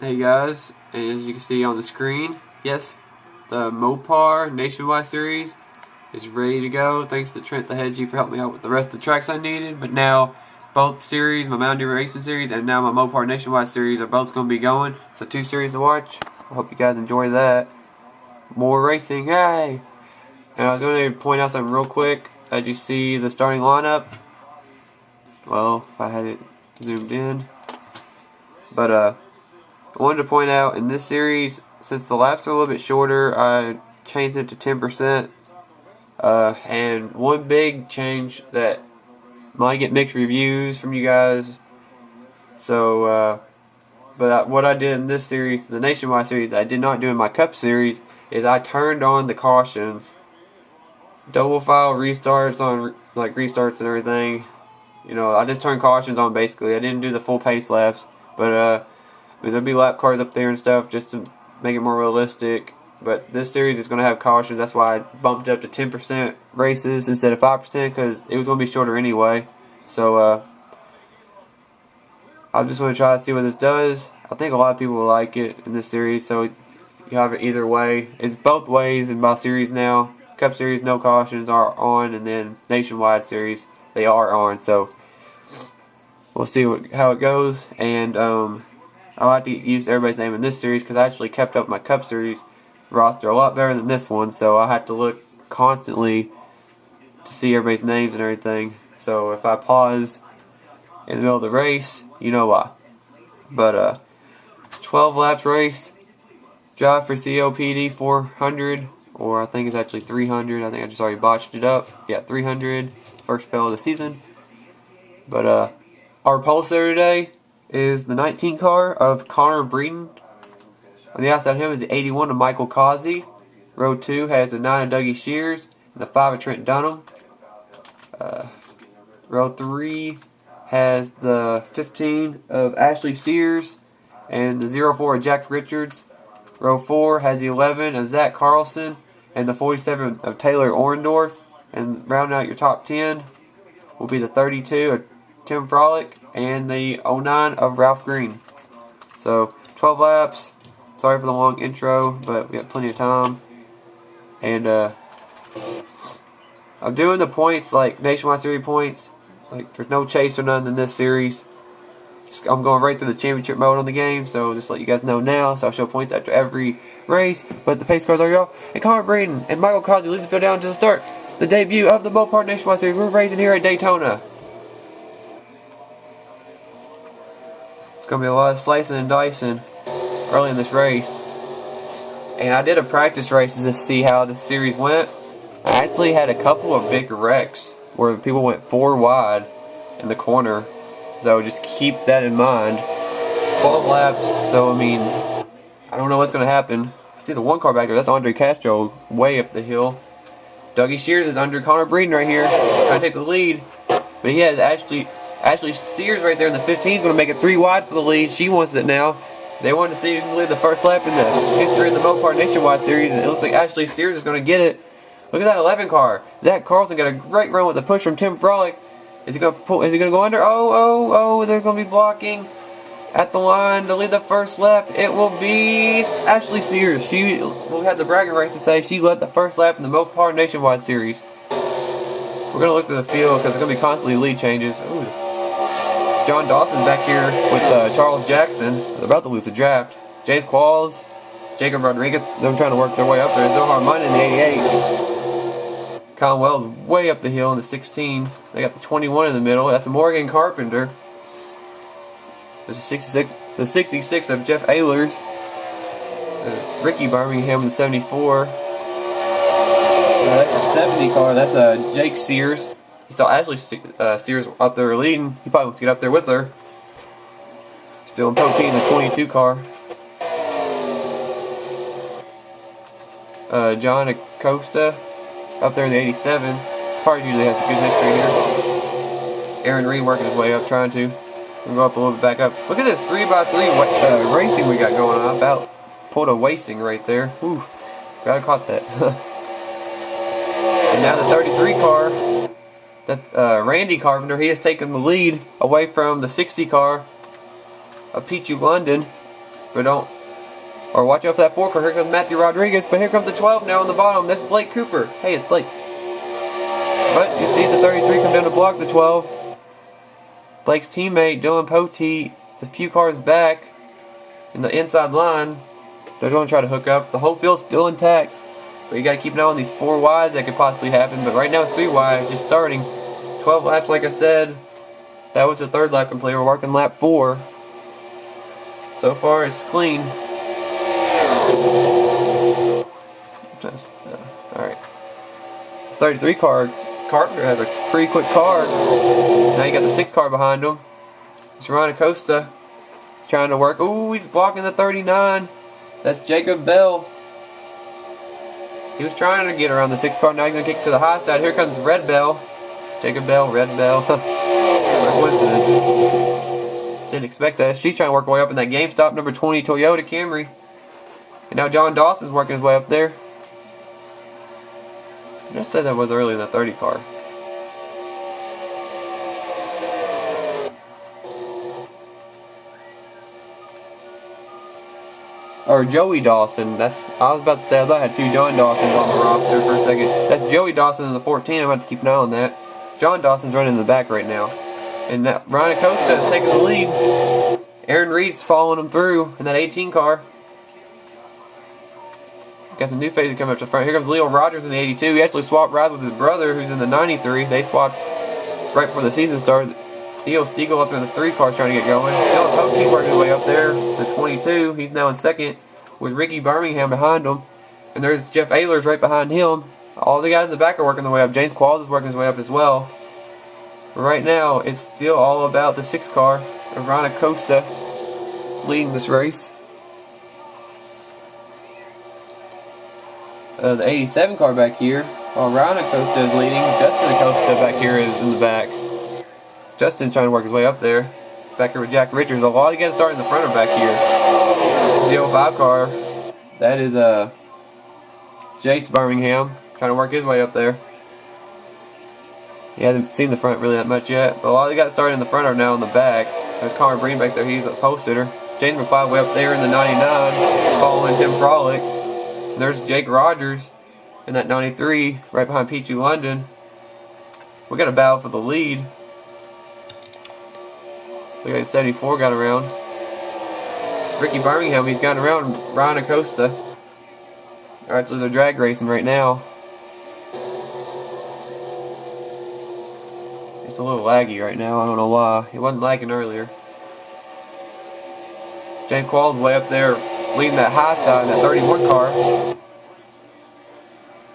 Hey guys, and as you can see on the screen, yes, the Mopar Nationwide Series is ready to go. Thanks to Trent the Hedgie for helping me out with the rest of the tracks I needed. But now both series, my Mountain Dew Racing Series and now my Mopar Nationwide Series, are both going to be going. So 2 series to watch. I hope you guys enjoy that. More racing, yay! And I was going to point out something real quick. As you see the starting lineup, well, if I had it zoomed in, but I wanted to point out in this series, since the laps are a little bit shorter, I changed it to 10%. And one big change that might get mixed reviews from you guys. So, what I did in this series, the Nationwide Series, I did not do in my Cup Series, is I turned on the cautions. Double file restarts on, like, restarts and everything. You know, I just turned cautions on basically. I didn't do the full pace laps, but there'll be lap cars up there and stuff just to make it more realistic. But this series is going to have cautions. That's why I bumped it up to 10% races instead of 5% because it was going to be shorter anyway. So I'm just going to try to see what this does. I think a lot of people will like it in this series. So you have it either way. It's both ways in my series now. Cup Series, no cautions are on, and then Nationwide Series, they are on. So we'll see how it goes. And I like to use everybody's name in this series because I actually kept up my Cup Series roster a lot better than this one, so I had to look constantly to see everybody's names and everything. So if I pause in the middle of the race, you know why. But 12 laps raced, drive for COPD 400, or I think it's actually 300. I think I just already botched it up. Yeah, 300, first fail of the season. But our pollster today is the 19 car of Connor Breeden. On the outside of him is the 81 of Michael Causey. Row 2 has the 9 of Dougie Shears and the 5 of Trent Dunham. Row 3 has the 15 of Ashley Sears and the 04 of Jack Richards. Row 4 has the 11 of Zach Carlson and the 47 of Taylor Orndorff. And rounding out your top 10 will be the 32 of Tim Frolick and the 09 of Ralph Green. So 12 laps. Sorry for the long intro, but we got plenty of time. And I'm doing the points like Nationwide Series points. Like there's no chase or none in this series. I'm going right through the championship mode on the game, so just let you guys know now. So I'll show points after every race. But the pace cars are y'all. And Connor Breeden and Michael Causey lead the field down to the start. The debut of the Mopar Nationwide Series. We're racing here at Daytona. It's going to be a lot of slicing and dicing early in this race. And I did a practice race to see how the series went. I actually had a couple of big wrecks where people went 4 wide in the corner. So just keep that in mind. 12 laps, so I mean, I don't know what's going to happen. See the one car back there, that's Andre Castro way up the hill. Dougie Shears is under Connor Breeden right here, trying to take the lead. But he has Ashley Sears right there in the 15 is going to make it 3 wide for the lead. She wants it now. They wanted to see who can lead the first lap in the history of the Mopar Nationwide Series, and it looks like Ashley Sears is going to get it. Look at that 11 car. Zach Carlson got a great run with the push from Tim Frolick. Is he going to pull? Is he going to go under? Oh! They're going to be blocking at the line to lead the first lap. It will be Ashley Sears. She will have the bragging rights to say she led the first lap in the Mopar Nationwide Series. We're going to look through the field because there's going to be constantly lead changes. Ooh. John Dawson back here with Charles Jackson. They're about to lose the draft. Jace Qualls, Jacob Rodriguez, them trying to work their way up there. Zohar Mine in the 88. Conwell's way up the hill in the 16. They got the 21 in the middle. That's Morgan Carpenter. There's the 66 of Jeff Ehlers. Ricky Birmingham in the 74. That's a 70 car. That's Jake Sears. He saw Ashley Sears up there leading. He probably wants to get up there with her. Still in Poteen in the 22 car. John Acosta up there in the 87. Car usually has a good history here. Aaron Reed working his way up, trying to. We'll go up a little bit back up. Look at this 3x3 racing we got going on. About pulled a wasting right there. Ooh, glad I caught that. And now the 33 car. That's Randy Carpenter. He has taken the lead away from the 60 car of Peachy London. but don't. Or watch out for that 4 car. Here comes Matthew Rodriguez, but here comes the 12 now on the bottom. That's Blake Cooper. Hey, it's Blake. But you see the 33 come down to block the 12. Blake's teammate, Dylan Poteet, a few cars back in the inside line. They're going to try to hook up. The whole field's still intact. But you got to keep an eye on these 4 wides that could possibly happen. But right now it's 3 wide, just starting. 12 laps, like I said. That was the 3rd lap complete. We're working lap 4. So far, it's clean. Alright. This 33 car, Carpenter has a pretty quick car. Now you got the 6 car behind him. It's Ryan Acosta trying to work. Ooh, he's blocking the 39. That's Jacob Bell. He was trying to get around the 6 car. Now he's going to kick to the high side. Here comes Red Bell. Jacob Bell, Red Bell. What a coincidence. Didn't expect that. She's trying to work her way up in that GameStop number 20 Toyota Camry. And now John Dawson's working his way up there. I just said that was early in the 30 car. Or Joey Dawson. I was about to say, I thought I had 2 John Dawsons on the roster for a second. That's Joey Dawson in the 14. I'm going to have to keep an eye on that. John Dawson's running in the back right now. And now Ryan Acosta is taking the lead. Aaron Reed's following him through in that 18 car. Got some new faces coming up to the front. Here comes Leo Rogers in the 82. He actually swapped rides with his brother, who's in the 93. They swapped right before the season started. Theo Stiegel up in the 3 car trying to get going. Dylan Poteet's working his way up there. The 22. He's now in 2nd with Ricky Birmingham behind him. And there's Jeff Ehlers right behind him. All the guys in the back are working their way up. James Qualls is working his way up as well. But right now, it's still all about the 6 car. Ryan Acosta leading this race. The 87 car back here, while Ryan Acosta is leading, Justin Acosta back here is in the back. Justin's trying to work his way up there. Back here with Jack Richards. A lot of guys starting in the front are back here. The 05 car, that is Jace Birmingham trying to work his way up there. He hasn't seen the front really that much yet, but a lot of the guys starting in the front are now in the back. There's Connor Breen back there, he's a post hitter. James McLeod way up there in the 99, following Tim Frolic. And there's Jake Rogers in that 93, right behind Peachy London. We got a battle for the lead. Look at the 74 got around. It's Ricky Birmingham, he's gotten around Ryan Acosta. Alright, so they're drag racing right now. It's a little laggy right now, I don't know why. It wasn't lagging earlier. James Qualls way up there leading that high side in that 31 car.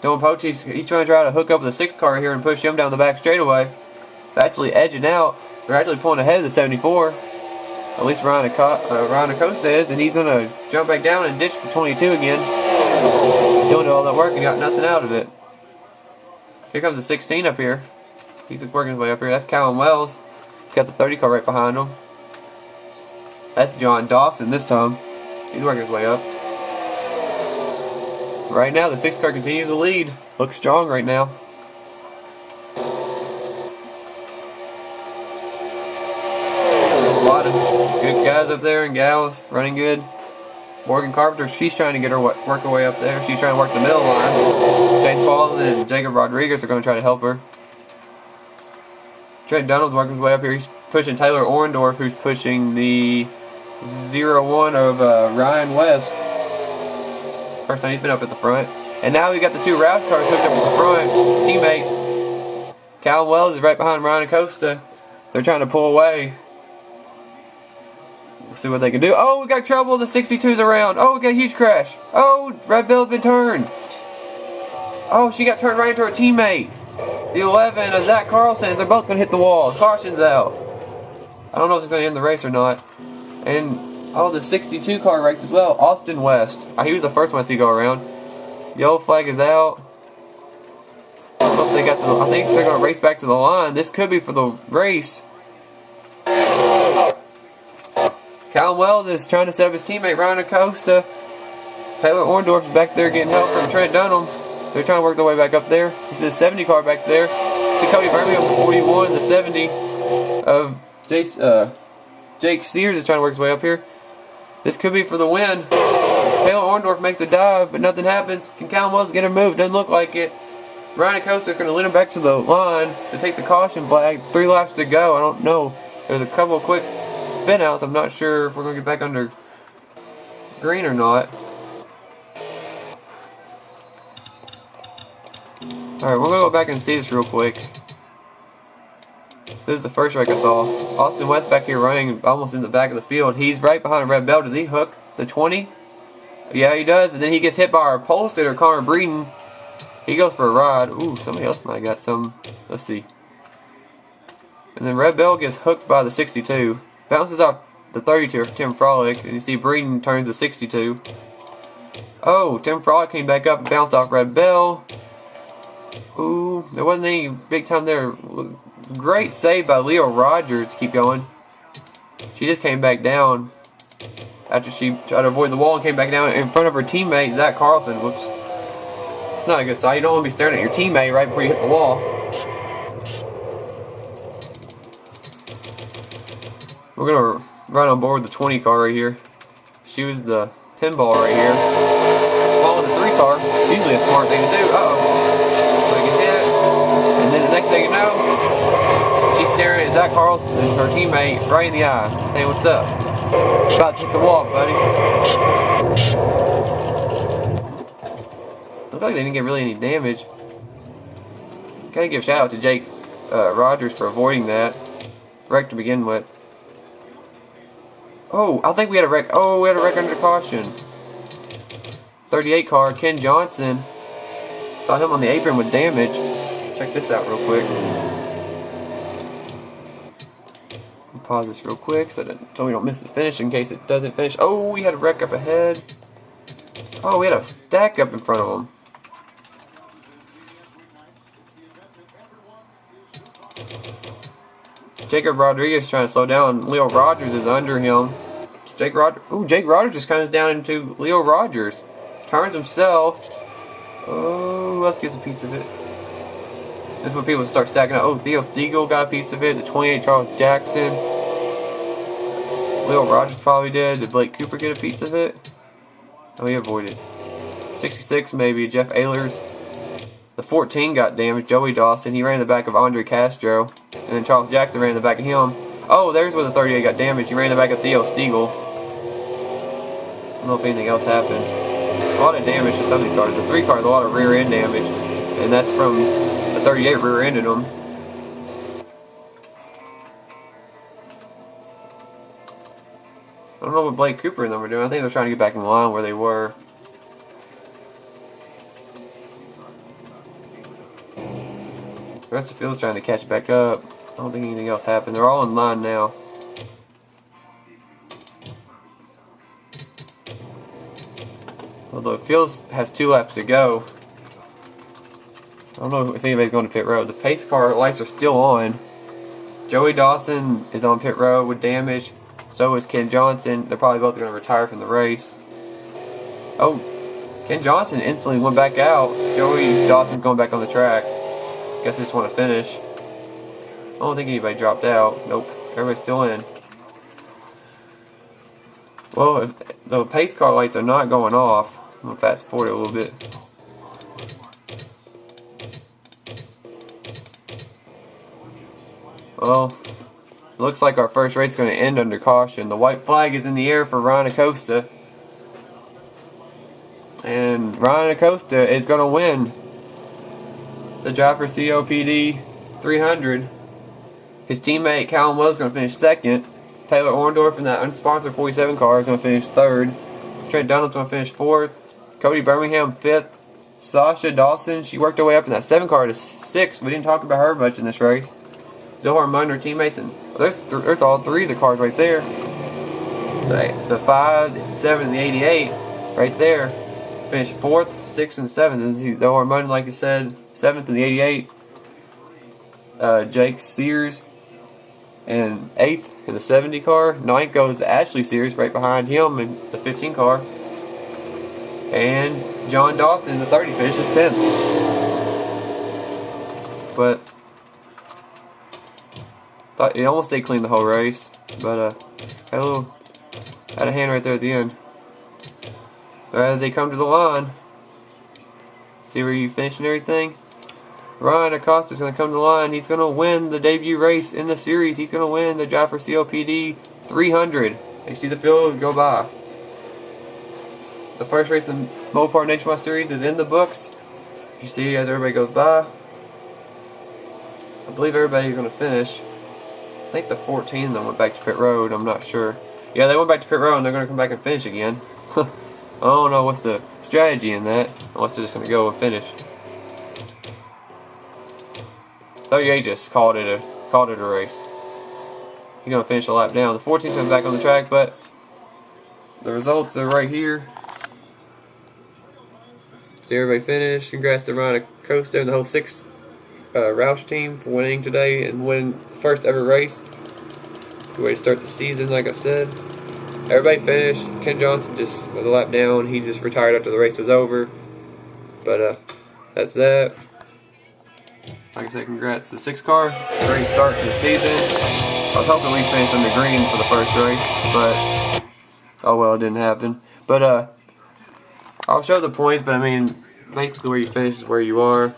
Dylan Poteet, he's trying to hook up with the 6 car here and push him down the back straightaway. They're actually edging out. They're actually pulling ahead of the 74. At least Ryan Acosta is, and he's going to jump back down and ditch the 22 again. Doing all that work and got nothing out of it. Here comes the 16 up here. He's working his way up here. That's Callum Wells. He's got the 30 car right behind him. That's John Dawson this time. He's working his way up. Right now, the 6 car continues to lead. Looks strong right now. There's a lot of good guys up there and gals running good. Morgan Carpenter, she's trying to get her work her way up there. She's trying to work the middle line. James Pauls and Jacob Rodriguez are going to try to help her. Trent Dunham's working his way up here. He's pushing Taylor Orendorff, who's pushing the 01 of Ryan West. First time he's been up at the front. And now we got the 2 Roush cars hooked up at the front. Teammates. Callum Wells is right behind Ryan Acosta. They're trying to pull away. We'll see what they can do. Oh, we got trouble. The 62's around. Oh, we got a huge crash. Oh, Red Bill's been turned. Oh, she got turned right into her teammate. The 11 of Zach Carlson. They're both going to hit the wall. Caution's out. I don't know if it's going to end the race or not. And, oh, the 62 car wrecked as well. Austin West. He was the first one to see go around. Yellow flag is out. I don't know if they got to the, I think they're going to race back to the line. This could be for the race. Callum Wells is trying to set up his teammate Ryan Acosta. Taylor Orendorff is back there getting help from Trent Dunham. They're trying to work their way back up there. This is a 70 car back there. It's Cody Birmingham for 41. The 70 of Jake Sears is trying to work his way up here. This could be for the win. Taylor Orndorff makes a dive, but nothing happens. Can Callum Wells get a move? Doesn't look like it. Ryan Acosta's going to lead him back to the line to take the caution flag. 3 laps to go. I don't know. There's a couple of quick spin outs. I'm not sure if we're going to get back under green or not. Alright, we're going to go back and see this real quick. This is the first wreck I saw. Austin West back here running almost in the back of the field. He's right behind a red belt. Does he hook the 20? Yeah, he does. But then he gets hit by our pole sitter, Connor Breeden. He goes for a ride. Ooh, somebody else might have got some. Let's see. And then red belt gets hooked by the 62. Bounces off the 32 of Tim Frolic. And you see Breeden turns the 62. Oh, Tim Frolic came back up and bounced off red bell. Ooh, there wasn't any big time there. Great save by Leo Rogers to keep going. She just came back down after she tried to avoid the wall and came back down in front of her teammate, Zach Carlson. Whoops. It's not a good sight. You don't want to be staring at your teammate right before you hit the wall. We're going to run on board the 20 car right here. She was the pinball right here. Just following the 3 car. It's usually a smart thing to do. Uh-oh. So we get hit. And then the next thing you know, she's staring at Zach Carlson and her teammate right in the eye, saying, "What's up? About to hit the wall, buddy." Looked like they didn't get really any damage. Gotta give a shout out to Jake Rogers for avoiding that wreck to begin with. Oh, I think we had a wreck. Oh, we had a wreck under caution. 38 car, Ken Johnson. Saw him on the apron with damage. Check this out real quick. Pause this real quick so we don't miss the finish in case it doesn't finish. Oh, we had a wreck up ahead. Oh, we had a stack up in front of him. Jacob Rodriguez trying to slow down. Leo Rogers is under him. Jake Rogers just comes down into Leo Rogers. Turns himself. Oh, who else gets a piece of it? This is when people start stacking up. Oh, Theo Stiegel got a piece of it. The 28 Charles Jackson. Leo Rogers probably did. Did Blake Cooper get a piece of it? Oh, he avoided. 66 maybe. Jeff Ehlers. The 14 got damaged. Joey Dawson. He ran in the back of Andre Castro. And then Charles Jackson ran in the back of him. Oh, there's where the 38 got damaged. He ran in the back of Theo Stiegel. I don't know if anything else happened. A lot of damage to some of these cars. The 3 cars, a lot of rear end damage. And that's from the 38 rear ended them. I don't know what Blake Cooper and them were doing. I think they're trying to get back in line where they were. The rest of the field's trying to catch back up. I don't think anything else happened. They're all in line now. Although the field has 2 laps to go. I don't know if anybody's going to pit road. The pace car lights are still on. Joey Dawson is on pit road with damage. So is Ken Johnson. They're probably both going to retire from the race. Oh, Ken Johnson instantly went back out. Joey Dawson's going back on the track. Guess they just want to finish. I don't think anybody dropped out. Nope, everybody's still in. Well, if the pace car lights are not going off, I'm going to fast forward a little bit. Well, looks like our first race is going to end under caution. The white flag is in the air for Ryan Acosta. And Ryan Acosta is going to win the drive for COPD 300. His teammate Callum Wells is going to finish second. Taylor Orndorff in that unsponsored 47 car is going to finish third. Trent Dunham's going to finish fourth. Cody Birmingham fifth. Sasha Dawson, she worked her way up in that 7 car to 6th. We didn't talk about her much in this race. Zohar Munn, her teammates, and there's all 3 of the cars right there. The 5, the 7, and the 88 right there. Finished 4th, 6th, and 7th. This is Zohar Munn, like I said, 7th in the 88. Jake Sears and 8th in the 70 car. 9th goes Ashley Sears right behind him in the 15 car. And John Dawson in the 30 finishes 10th. But thought he almost stayed clean the whole race. But had a Out of hand right there at the end. But as they come to the line, see where you finish and everything. Ryan Acosta's going to come to the line. He's going to win the debut race in the series. He's going to win the Drive for COPD 300. You see the field go by. The first race in the Mopar Nationwide Series is in the books. You see as everybody goes by. I believe everybody's going to finish. I think the 14 of them went back to pit road. I'm not sure. Yeah, they went back to pit road and they're going to come back and finish again. I don't know what's the strategy in that. Unless they're just going to go and finish. WA just called it a race. He's going to finish a lap down. The 14th comes back on the track, but the results are right here. See everybody finish. Congrats to Ryan Acosta and the whole 6 Roush team for winning today and winning the first ever race. Good way to start the season, like I said. Everybody finished. Ken Johnson just was a lap down. He just retired after the race was over. But that's that. Like I said, congrats to the 6 car. Great start to the season. I was hoping we finished on the green for the first race, but oh well, it didn't happen. But I'll show the points, but I mean, basically where you finish is where you are.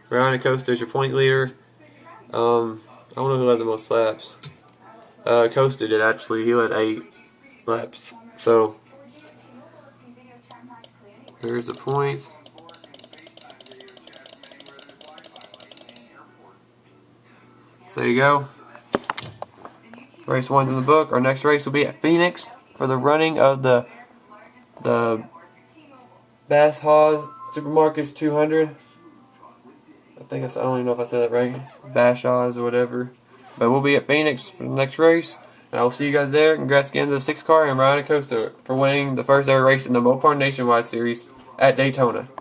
Ryan Acosta is your point leader. I don't know who led the most laps. Acosta did actually. He led 8 laps. So here's the points. So there you go. Race 1's in the book. Our next race will be at Phoenix for the running of the Bass Haws Supermarkets 200. I don't even know if I said that right. Bass Haws or whatever. But we'll be at Phoenix for the next race. And I will see you guys there. Congrats again to the 6 car and Ryan Acosta for winning the first ever race in the Mopar Nationwide Series at Daytona.